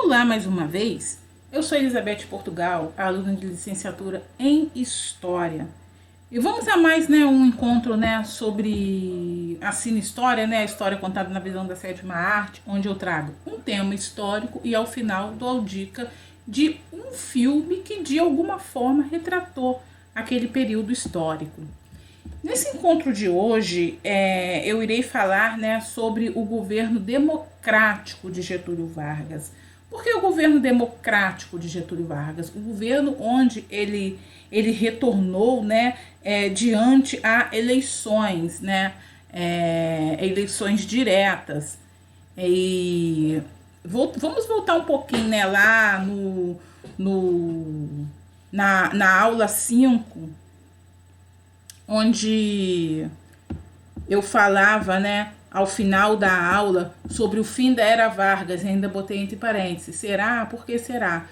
Olá mais uma vez, eu sou Elizabeth Portugal, aluna de licenciatura em História. E vamos a mais um encontro sobre a cine-história, a história contada na visão da sétima arte, onde eu trago um tema histórico e ao final dou a dica de um filme que de alguma forma retratou aquele período histórico. Nesse encontro de hoje, eu irei falar sobre o governo democrático de Getúlio Vargas. Por que o governo democrático de Getúlio Vargas? O governo onde ele retornou diante a eleições, eleições diretas. E vamos voltar um pouquinho lá na aula 5, onde eu falava, ao final da aula, sobre o fim da Era Vargas, ainda botei entre parênteses. Será? Por que será?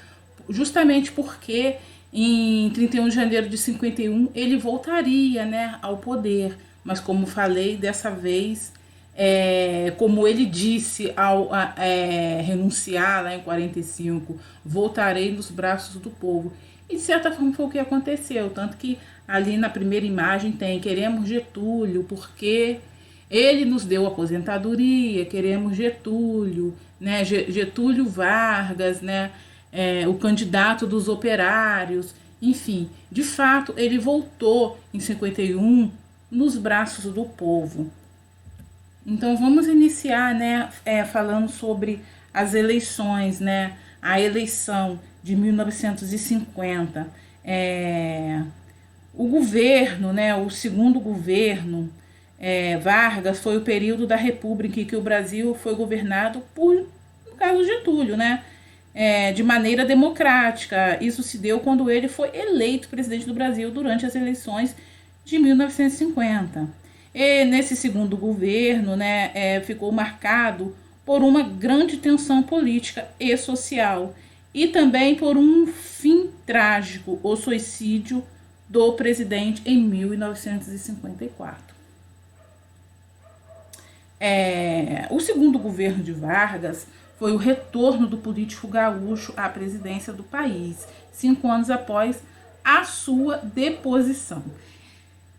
Justamente porque em 31 de janeiro de 51 ele voltaria ao poder, mas como falei, dessa vez, como ele disse ao renunciar lá em 45, voltarei nos braços do povo. E de certa forma foi o que aconteceu, tanto que ali na primeira imagem tem: queremos Getúlio porque ele nos deu aposentadoria, queremos Getúlio, Getúlio Vargas, o candidato dos operários. Enfim, de fato, ele voltou em 51 nos braços do povo. Então vamos iniciar falando sobre as eleições, a eleição de 1950. O governo, o segundo governo Vargas, foi o período da República em que o Brasil foi governado por, no caso, Getúlio, de maneira democrática. Isso se deu quando ele foi eleito presidente do Brasil durante as eleições de 1950. E nesse segundo governo, ficou marcado por uma grande tensão política e social e também por um fim trágico, o suicídio do presidente em 1954. O segundo governo de Vargas foi o retorno do político gaúcho à presidência do país, 5 anos após a sua deposição.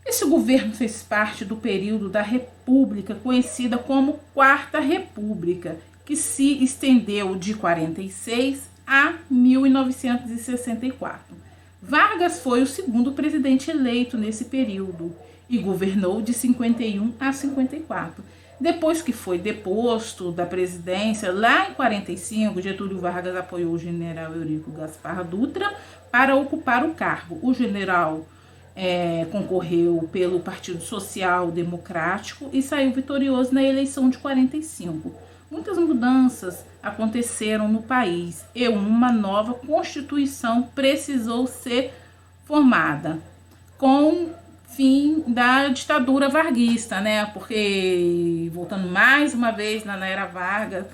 Esse governo fez parte do período da República, conhecida como Quarta República, que se estendeu de 46 a 1964. Vargas foi o segundo presidente eleito nesse período e governou de 51 a 54. Depois que foi deposto da presidência, lá em 45, Getúlio Vargas apoiou o general Eurico Gaspar Dutra para ocupar o cargo. O general concorreu pelo Partido Social Democrático e saiu vitorioso na eleição de 45. Muitas mudanças aconteceram no país e uma nova Constituição precisou ser formada com fim da ditadura varguista, porque, voltando mais uma vez na era Vargas,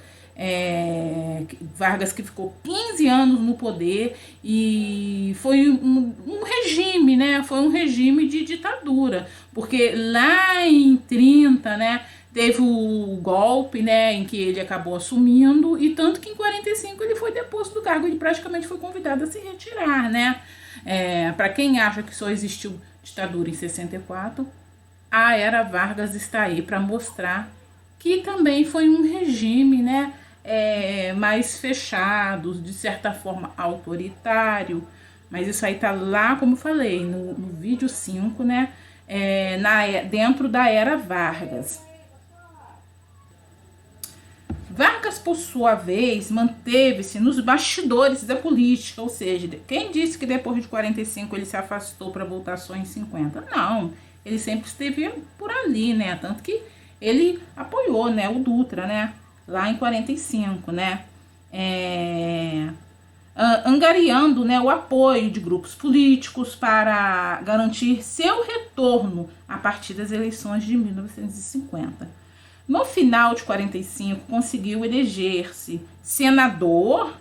Vargas que ficou 15 anos no poder e foi um regime, foi um regime de ditadura, porque lá em 30, teve o golpe, em que ele acabou assumindo, e tanto que em 45 ele foi deposto do cargo, ele praticamente foi convidado a se retirar, para quem acha que só existiu ditadura em 64, a era Vargas está aí para mostrar que também foi um regime, mais fechado, de certa forma autoritário, mas isso aí tá lá, como eu falei, no vídeo 5, dentro da era Vargas. Vargas, por sua vez, manteve-se nos bastidores da política, ou seja, quem disse que depois de 45 ele se afastou para voltar só em 50? Não, ele sempre esteve por ali, tanto que ele apoiou, o Dutra, lá em 45, angariando, o apoio de grupos políticos para garantir seu retorno a partir das eleições de 1950. No final de 45, conseguiu eleger-se senador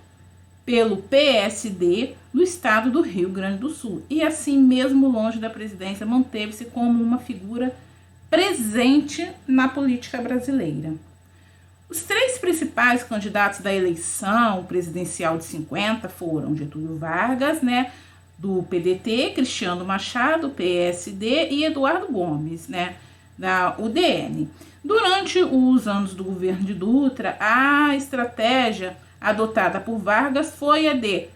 pelo PSD no estado do Rio Grande do Sul. E assim, mesmo longe da presidência, manteve-se como uma figura presente na política brasileira. Os três principais candidatos da eleição presidencial de 50 foram Getúlio Vargas, né, do PDT, Cristiano Machado, PSD, e Eduardo Gomes, né, da UDN. Durante os anos do governo de Dutra, a estratégia adotada por Vargas foi a de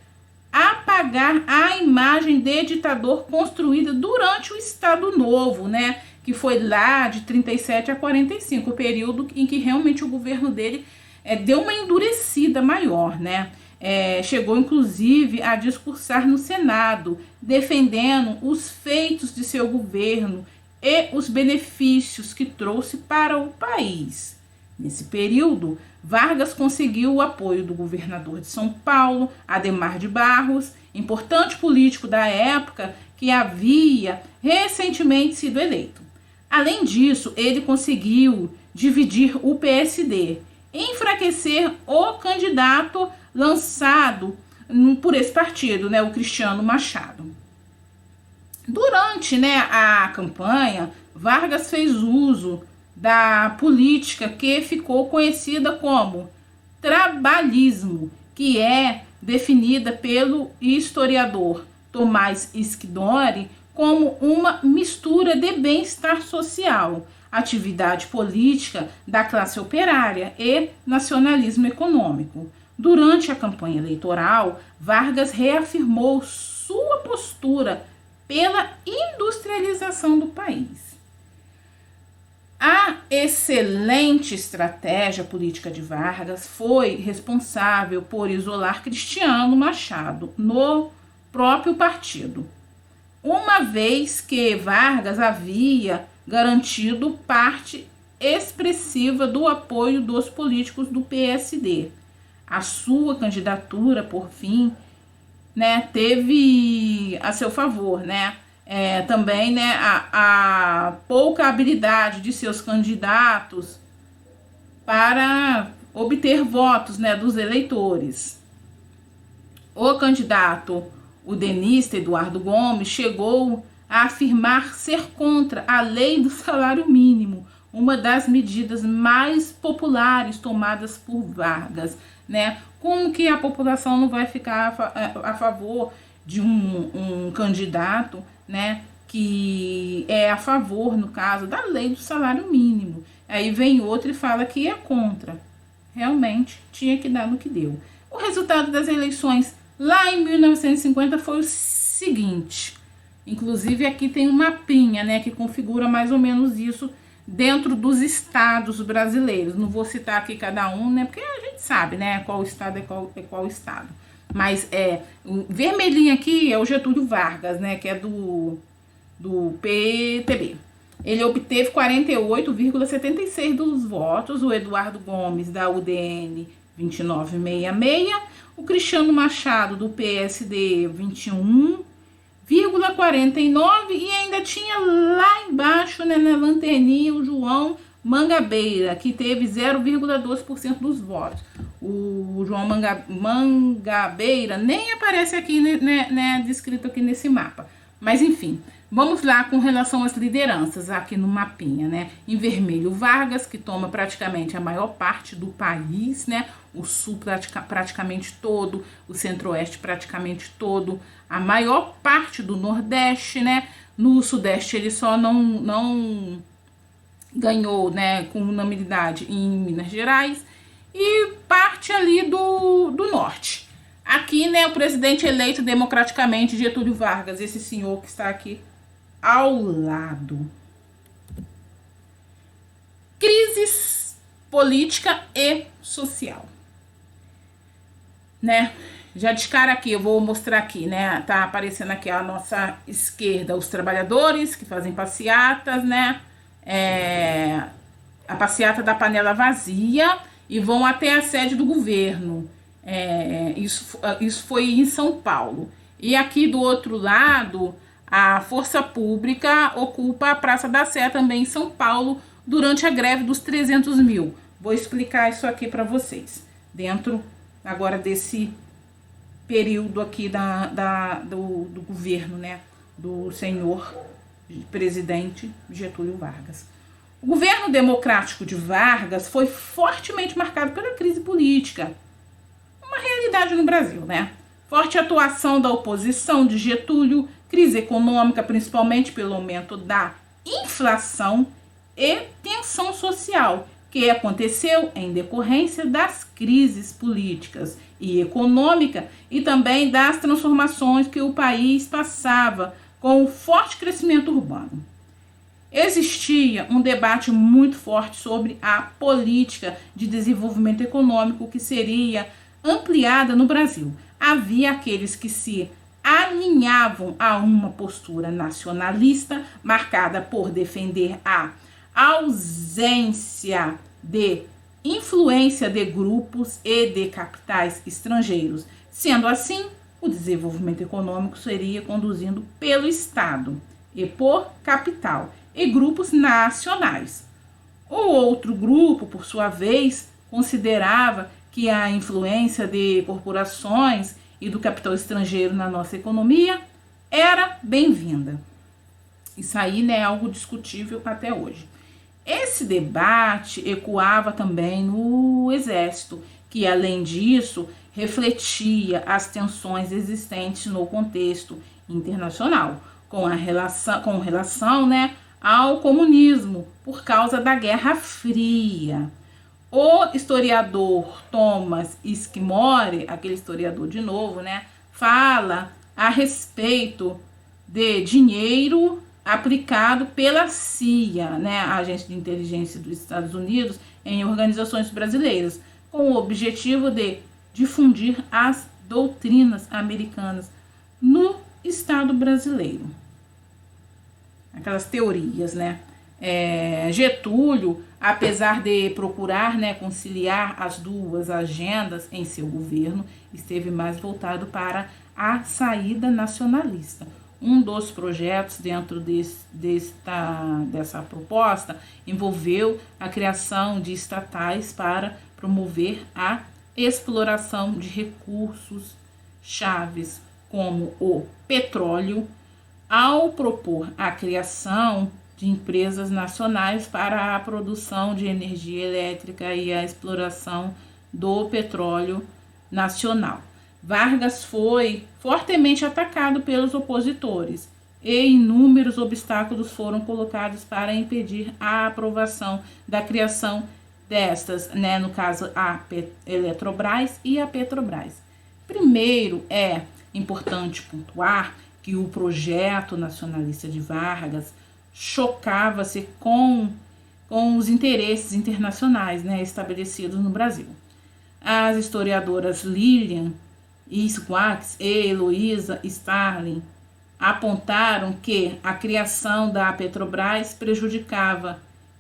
apagar a imagem de ditador construída durante o Estado Novo, né, que foi lá de 37 a 45, o período em que realmente o governo dele deu uma endurecida maior, né? Chegou inclusive a discursar no Senado, defendendo os feitos de seu governo e os benefícios que trouxe para o país. Nesse período, Vargas conseguiu o apoio do governador de São Paulo, Adhemar de Barros, importante político da época que havia recentemente sido eleito. Além disso, ele conseguiu dividir o PSD, enfraquecer o candidato lançado por esse partido, né, o Cristiano Machado. Durante, né, a campanha, Vargas fez uso da política que ficou conhecida como trabalhismo, que é definida pelo historiador Tomás Schidori como uma mistura de bem-estar social, atividade política da classe operária e nacionalismo econômico. Durante a campanha eleitoral, Vargas reafirmou sua postura pela industrialização do país. A excelente estratégia política de Vargas foi responsável por isolar Cristiano Machado no próprio partido, uma vez que Vargas havia garantido parte expressiva do apoio dos políticos do PSD. A sua candidatura, por fim, né, teve a seu favor, né? Também, né, a pouca habilidade de seus candidatos para obter votos, né, dos eleitores. O candidato, o denista Eduardo Gomes, chegou a afirmar ser contra a lei do salário mínimo, uma das medidas mais populares tomadas por Vargas, né? Como que a população não vai ficar a favor de um candidato, né, que é a favor, no caso, da lei do salário mínimo? Aí vem outro e fala que é contra. Realmente tinha que dar no que deu. O resultado das eleições lá em 1950 foi o seguinte. Inclusive aqui tem um mapinha, né, que configura mais ou menos isso dentro dos estados brasileiros. Não vou citar aqui cada um, né, porque a gente sabe, né, qual estado é qual estado. Mas o vermelhinho aqui é o Getúlio Vargas, né, que é do PTB. Ele obteve 48,76% dos votos, o Eduardo Gomes, da UDN, 29,66%, o Cristiano Machado, do PSD, 21,49%, e ainda tinha lá embaixo, né, na lanterninha, o João Mangabeira, que teve 0,2% dos votos. O João Mangabeira nem aparece aqui, né, descrito aqui nesse mapa. Mas enfim, vamos lá com relação às lideranças aqui no mapinha, né? Em vermelho, Vargas, que toma praticamente a maior parte do país, né? O sul praticamente todo, o centro-oeste praticamente todo, a maior parte do nordeste, né? No sudeste ele só não ganhou, né, com unanimidade em Minas Gerais, e parte ali do norte. Aqui, né, o presidente eleito democraticamente, Getúlio Vargas, esse senhor que está aqui ao lado. Crise política e social, né? Já de cara aqui, eu vou mostrar aqui, né? Tá aparecendo aqui à nossa esquerda os trabalhadores que fazem passeatas, né? A passeata da panela vazia e vão até a sede do governo. Isso foi em São Paulo. E aqui do outro lado, a Força Pública ocupa a Praça da Sé, também em São Paulo, durante a greve dos 300 mil. Vou explicar isso aqui para vocês, dentro agora desse período aqui do governo, né, do senhor presidente Getúlio Vargas. O governo democrático de Vargas foi fortemente marcado pela crise política, uma realidade no Brasil, né? Forte atuação da oposição de Getúlio, crise econômica, principalmente pelo aumento da inflação e tensão social, que aconteceu em decorrência das crises políticas e econômica e também das transformações que o país passava com o forte crescimento urbano. Existia um debate muito forte sobre a política de desenvolvimento econômico que seria ampliada no Brasil. Havia aqueles que se alinhavam a uma postura nacionalista, marcada por defender a ausência de influência de grupos e de capitais estrangeiros. Sendo assim, o desenvolvimento econômico seria conduzido pelo Estado e por capital e grupos nacionais. O outro grupo, por sua vez, considerava que a influência de corporações e do capital estrangeiro na nossa economia era bem-vinda. Isso aí, né, é algo discutível até hoje. Esse debate ecoava também no Exército, que, além disso, refletia as tensões existentes no contexto internacional, com relação, né, ao comunismo, por causa da Guerra Fria. O historiador Thomas Skimore, aquele historiador de novo, né, fala a respeito de dinheiro aplicado pela CIA, né, a Agência de Inteligência dos Estados Unidos, em organizações brasileiras, com o objetivo de difundir as doutrinas americanas no Estado brasileiro. Aquelas teorias, né? Getúlio, apesar de procurar, né, conciliar as duas agendas em seu governo, esteve mais voltado para a saída nacionalista. Um dos projetos dentro dessa proposta envolveu a criação de estatais para promover a exploração de recursos chaves como o petróleo, ao propor a criação de empresas nacionais para a produção de energia elétrica e a exploração do petróleo nacional. Vargas foi fortemente atacado pelos opositores e inúmeros obstáculos foram colocados para impedir a aprovação da criação destas, né, no caso a Eletrobras e a Petrobras. Primeiro, é importante pontuar que o projeto nacionalista de Vargas chocava-se com os interesses internacionais, né, estabelecidos no Brasil. As historiadoras Lilian Schwartz e Heloísa Starling apontaram que a criação da Petrobras prejudicava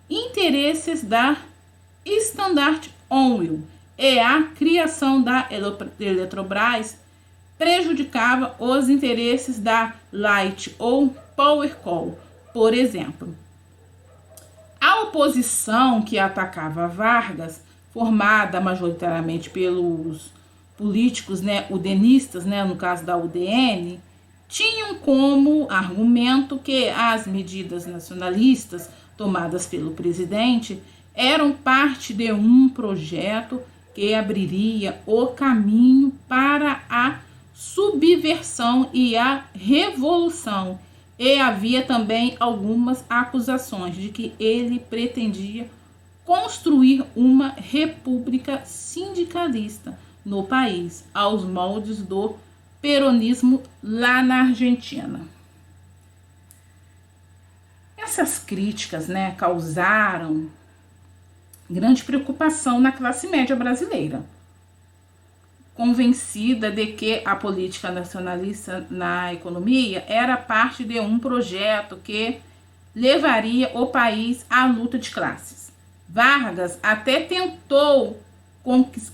interesses da Standard Oil e a criação da Eletrobras prejudicava os interesses da Light ou Power Coal, por exemplo. A oposição que atacava Vargas, formada majoritariamente pelos políticos, né, udenistas, né, no caso da UDN, tinham como argumento que as medidas nacionalistas tomadas pelo presidente eram parte de um projeto que abriria o caminho para a subversão e a revolução, e havia também algumas acusações de que ele pretendia construir uma república sindicalista no país, aos moldes do peronismo lá na Argentina. Essas críticas, né, causaram grande preocupação na classe média brasileira, convencida de que a política nacionalista na economia era parte de um projeto que levaria o país à luta de classes. Vargas até tentou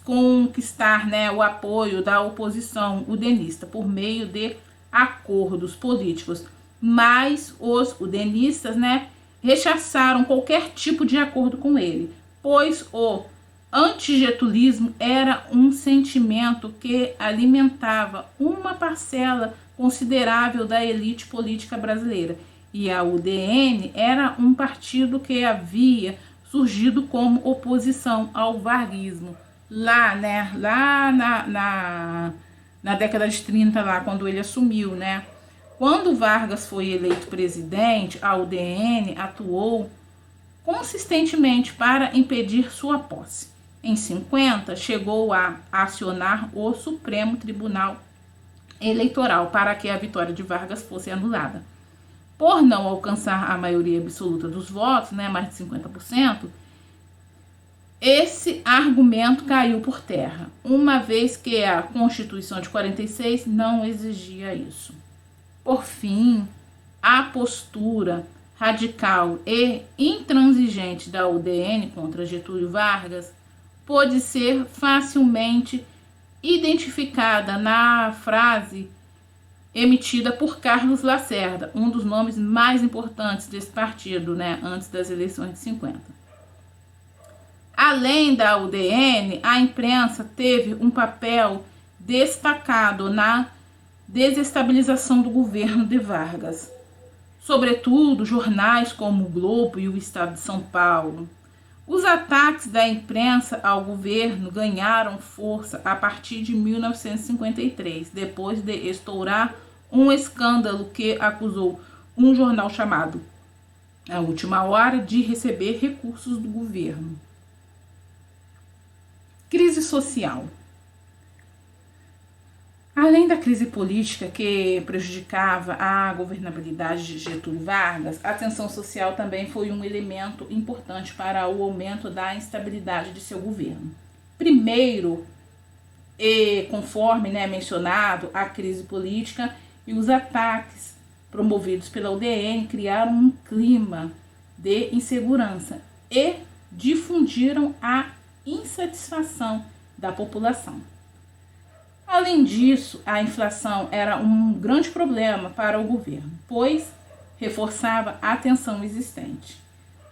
conquistar, né, o apoio da oposição udenista por meio de acordos políticos, mas os udenistas, né, rechaçaram qualquer tipo de acordo com ele, pois o antigetulismo era um sentimento que alimentava uma parcela considerável da elite política brasileira e a UDN era um partido que havia surgido como oposição ao varguismo. Lá, né, na década de 30, lá, quando ele assumiu, né? Quando Vargas foi eleito presidente, a UDN atuou consistentemente para impedir sua posse. Em 50, chegou a acionar o Supremo Tribunal Eleitoral para que a vitória de Vargas fosse anulada. Por não alcançar a maioria absoluta dos votos, né, mais de 50%, esse argumento caiu por terra, uma vez que a Constituição de 46 não exigia isso. Por fim, a postura radical e intransigente da UDN contra Getúlio Vargas pôde ser facilmente identificada na frase emitida por Carlos Lacerda, um dos nomes mais importantes desse partido, né, antes das eleições de 50. Além da UDN, a imprensa teve um papel destacado na desestabilização do governo de Vargas. Sobretudo, jornais como o Globo e o Estado de São Paulo. Os ataques da imprensa ao governo ganharam força a partir de 1953, depois de estourar um escândalo que acusou um jornal chamado A Última Hora de receber recursos do governo. Crise social. Além da crise política que prejudicava a governabilidade de Getúlio Vargas, a tensão social também foi um elemento importante para o aumento da instabilidade de seu governo. Primeiro, e conforme, né, mencionado, a crise política e os ataques promovidos pela UDN criaram um clima de insegurança e difundiram a insatisfação da população. Além disso, a inflação era um grande problema para o governo, pois reforçava a tensão existente.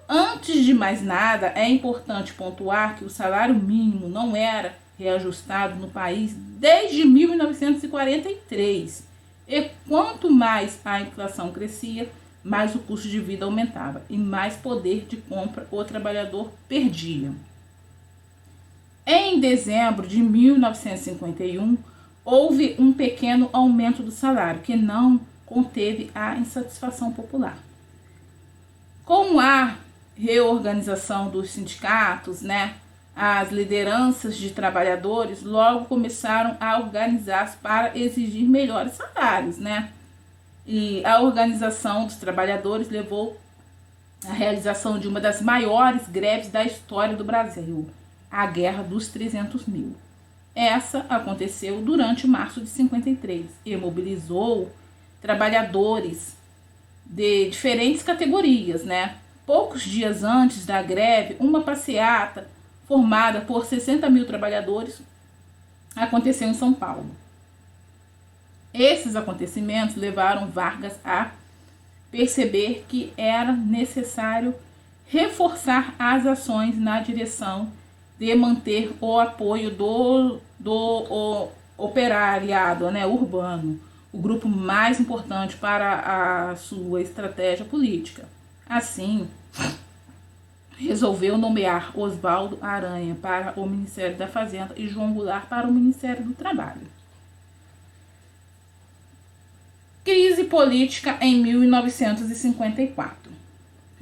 Antes de mais nada, é importante pontuar que o salário mínimo não era reajustado no país desde 1943. E quanto mais a inflação crescia, mais o custo de vida aumentava e mais poder de compra o trabalhador perdia. Em dezembro de 1951, houve um pequeno aumento do salário, que não conteve a insatisfação popular. Com a reorganização dos sindicatos, né, as lideranças de trabalhadores logo começaram a organizar-se para exigir melhores salários, né? E a organização dos trabalhadores levou à realização de uma das maiores greves da história do Brasil, a Guerra dos 300 mil. Essa aconteceu durante março de 53 e mobilizou trabalhadores de diferentes categorias, né? Poucos dias antes da greve, uma passeata formada por 60 mil trabalhadores aconteceu em São Paulo. Esses acontecimentos levaram Vargas a perceber que era necessário reforçar as ações na direção de manter o apoio do operariado, né, urbano, o grupo mais importante para a sua estratégia política. Assim, resolveu nomear Oswaldo Aranha para o Ministério da Fazenda e João Goulart para o Ministério do Trabalho. Crise política em 1954.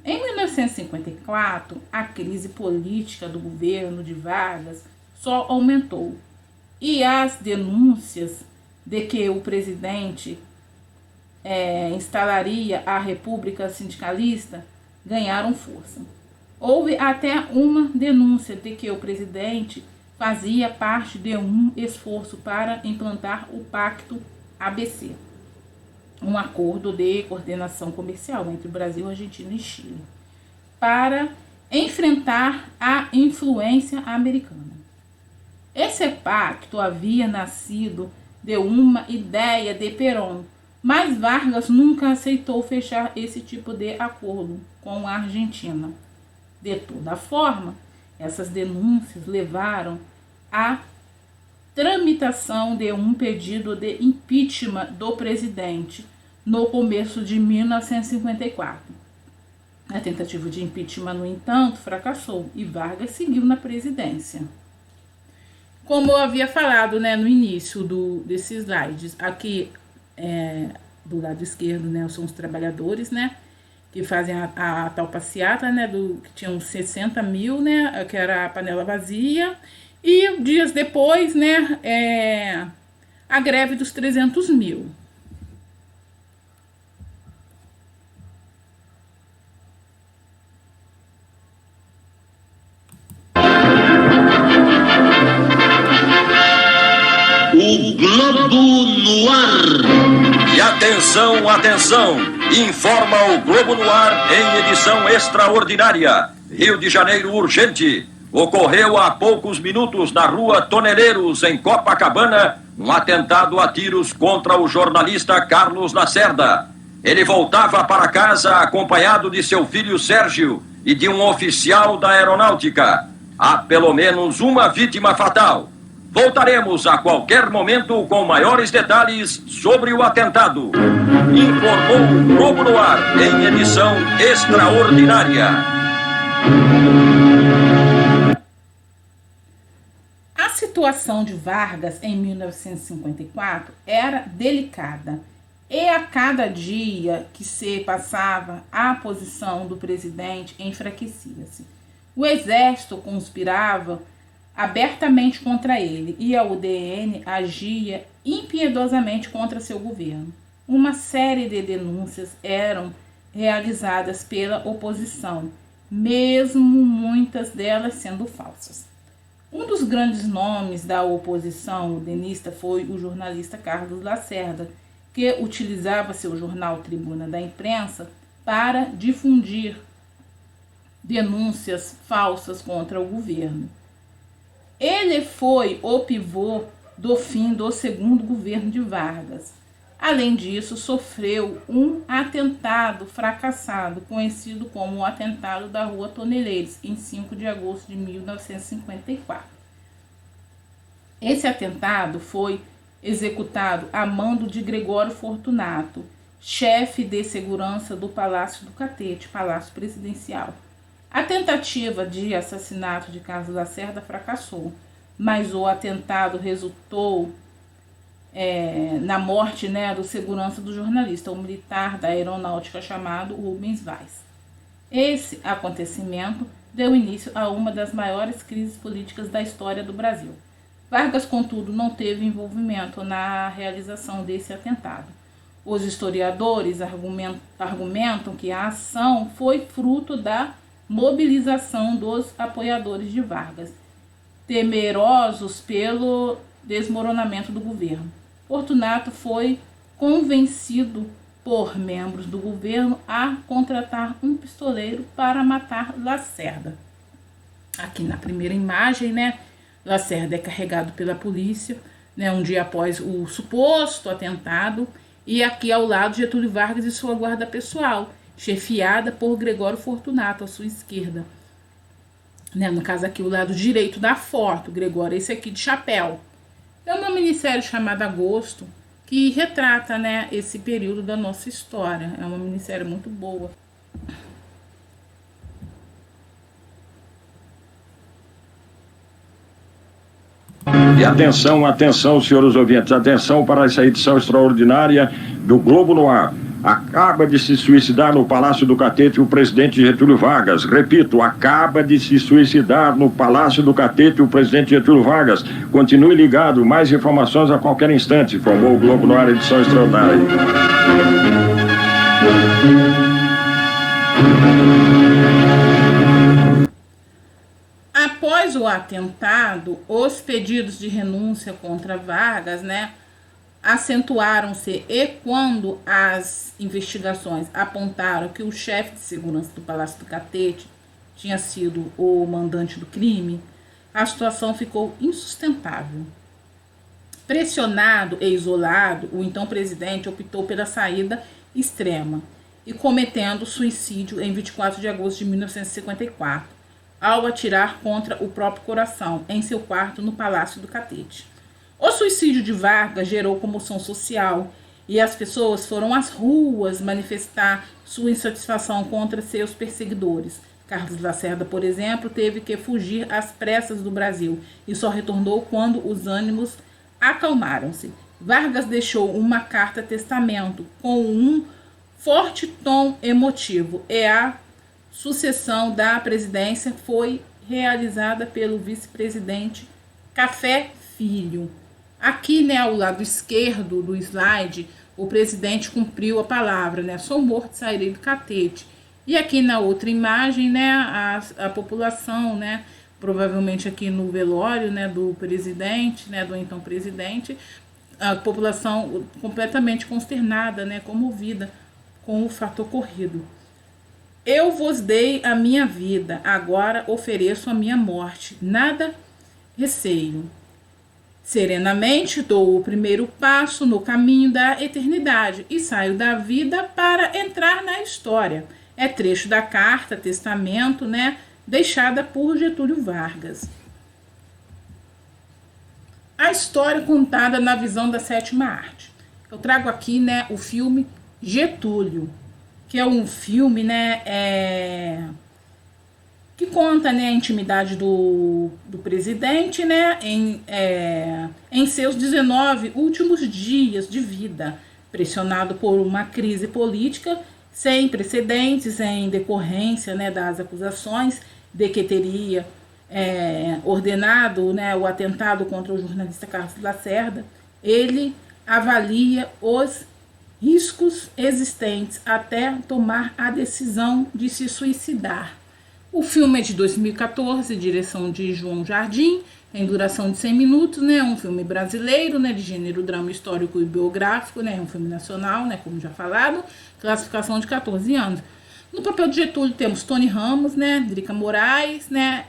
Em 1954, a crise política do governo de Vargas só aumentou e as denúncias de que o presidente instalaria a República Sindicalista ganharam força. Houve até uma denúncia de que o presidente fazia parte de um esforço para implantar o Pacto ABC, um acordo de coordenação comercial entre o Brasil, Argentina e Chile, para enfrentar a influência americana. Esse pacto havia nascido de uma ideia de Perón, mas Vargas nunca aceitou fechar esse tipo de acordo com a Argentina. De toda forma, essas denúncias levaram à tramitação de um pedido de impeachment do presidente, no começo de 1954. A tentativa de impeachment, no entanto, fracassou e Vargas seguiu na presidência. Como eu havia falado, né, no início desses slides, aqui do lado esquerdo, né, são os trabalhadores, né, que fazem a tal passeata, né, que tinham 60 mil, né, que era a panela vazia, e dias depois, né, a greve dos 300 mil. O Globo no ar. E atenção, atenção! Informa o Globo no ar em edição extraordinária. Rio de Janeiro urgente. Ocorreu há poucos minutos na rua Toneleiros, em Copacabana, um atentado a tiros contra o jornalista Carlos Lacerda. Ele voltava para casa acompanhado de seu filho Sérgio e de um oficial da aeronáutica. Há pelo menos uma vítima fatal. Voltaremos a qualquer momento com maiores detalhes sobre o atentado. Informou o Globo no ar em edição extraordinária. A situação de Vargas em 1954 era delicada e a cada dia que se passava, a posição do presidente enfraquecia-se. O exército conspirava abertamente contra ele e a UDN agia impiedosamente contra seu governo. Uma série de denúncias eram realizadas pela oposição, mesmo muitas delas sendo falsas. Um dos grandes nomes da oposição udenista foi o jornalista Carlos Lacerda, que utilizava seu jornal Tribuna da Imprensa para difundir denúncias falsas contra o governo. Ele foi o pivô do fim do segundo governo de Vargas. Além disso, sofreu um atentado fracassado, conhecido como o atentado da Rua Toneleiros, em 5 de agosto de 1954. Esse atentado foi executado a mando de Gregório Fortunato, chefe de segurança do Palácio do Catete, Palácio Presidencial. A tentativa de assassinato de Carlos Lacerda fracassou, mas o atentado resultou na morte, né, do segurança do jornalista, o militar da aeronáutica chamado Rubens Vaz. Esse acontecimento deu início a uma das maiores crises políticas da história do Brasil. Vargas, contudo, não teve envolvimento na realização desse atentado. Os historiadores argumentam que a ação foi fruto da mobilização dos apoiadores de Vargas, temerosos pelo desmoronamento do governo. Fortunato foi convencido por membros do governo a contratar um pistoleiro para matar Lacerda. Aqui na primeira imagem, né, Lacerda é carregado pela polícia, né, um dia após o suposto atentado, e aqui ao lado Getúlio Vargas e sua guarda pessoal, chefiada por Gregório Fortunato, à sua esquerda. Né, no caso aqui, o lado direito da foto, Gregório, esse aqui de chapéu. É uma minissérie chamada Agosto, que retrata, né, esse período da nossa história. É uma minissérie muito boa. E atenção, atenção, senhores ouvintes, atenção para essa edição extraordinária do Globo no ar. Acaba de se suicidar no Palácio do Catete o presidente Getúlio Vargas. Repito, acaba de se suicidar no Palácio do Catete o presidente Getúlio Vargas. Continue ligado, mais informações a qualquer instante. Informou o Globo no ar, edição extraordinária. Após o atentado, os pedidos de renúncia contra Vargas, né, acentuaram-se, e quando as investigações apontaram que o chefe de segurança do Palácio do Catete tinha sido o mandante do crime, a situação ficou insustentável. Pressionado e isolado, o então presidente optou pela saída extrema e cometendo suicídio em 24 de agosto de 1954, ao atirar contra o próprio coração em seu quarto no Palácio do Catete. O suicídio de Vargas gerou comoção social e as pessoas foram às ruas manifestar sua insatisfação contra seus perseguidores. Carlos Lacerda, por exemplo, teve que fugir às pressas do Brasil e só retornou quando os ânimos acalmaram-se. Vargas deixou uma carta-testamento com um forte tom emotivo e a sucessão da presidência foi realizada pelo vice-presidente Café Filho. Aqui, né, ao lado esquerdo do slide, o presidente cumpriu a palavra, né? Sou morto, sairei do catete. E aqui na outra imagem, né, a população, né, provavelmente aqui no velório, né, do presidente, né, do então presidente, a população completamente consternada, né, comovida com o fato ocorrido. Eu vos dei a minha vida, agora ofereço a minha morte. Nada receio. Serenamente dou o primeiro passo no caminho da eternidade e saio da vida para entrar na história. É trecho da carta, testamento, né, deixada por Getúlio Vargas. A história contada na visão da sétima arte. Eu trago aqui, né, o filme Getúlio, que é um filme, né, que conta, né, a intimidade do presidente, né, em seus 19 últimos dias de vida, pressionado por uma crise política sem precedentes em decorrência, né, das acusações de que teria ordenado, né, o atentado contra o jornalista Carlos Lacerda. Ele avalia os riscos existentes até tomar a decisão de se suicidar. O filme é de 2014, direção de João Jardim, tem duração de 100 minutos, né? Um filme brasileiro, né? De gênero drama histórico e biográfico, né? Um filme nacional, né? Como já falado, classificação de 14 anos. No papel de Getúlio temos Tony Ramos, né? Drica Moraes, né?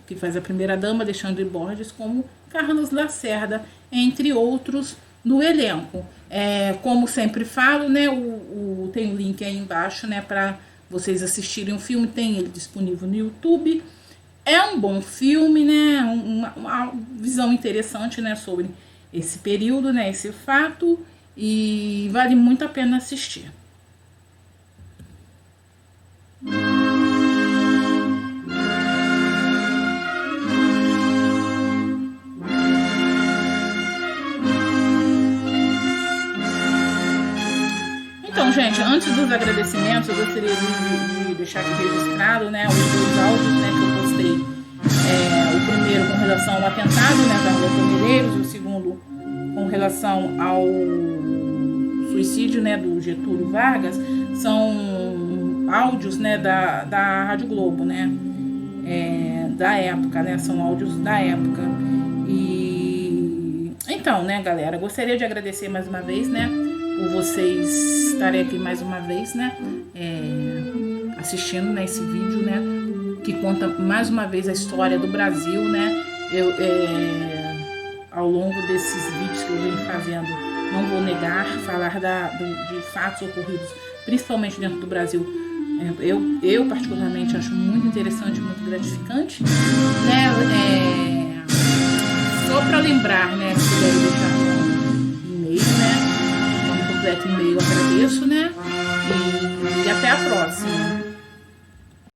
Que faz a primeira dama, Alexandre Borges, como Carlos Lacerda, entre outros no elenco. Como sempre falo, né? Tem o link aí embaixo, né? Para vocês assistirem o filme, tem ele disponível no YouTube. É um bom filme, né? Uma visão interessante, né, sobre esse período, né, esse fato, e vale muito a pena assistir. Então, gente, antes dos agradecimentos, eu gostaria de deixar aqui registrado, né, os dois áudios, né, que eu postei. O primeiro com relação ao atentado, né, da Rua Toneleiros, o segundo com relação ao suicídio, né, do Getúlio Vargas. São áudios, né, da Rádio Globo, né, da época, né, são áudios da época. E então, né, galera, gostaria de agradecer mais uma vez, né, por vocês estarem aqui mais uma vez, né, assistindo, né, esse vídeo, né, que conta mais uma vez a história do Brasil, né. Ao longo desses vídeos que eu venho fazendo, não vou negar, falar de fatos ocorridos, principalmente dentro do Brasil. Eu particularmente acho muito interessante, muito gratificante, né. Só para lembrar, né, se puder deixar um e-mail, né, completo e-mail, agradeço, né, e até a próxima.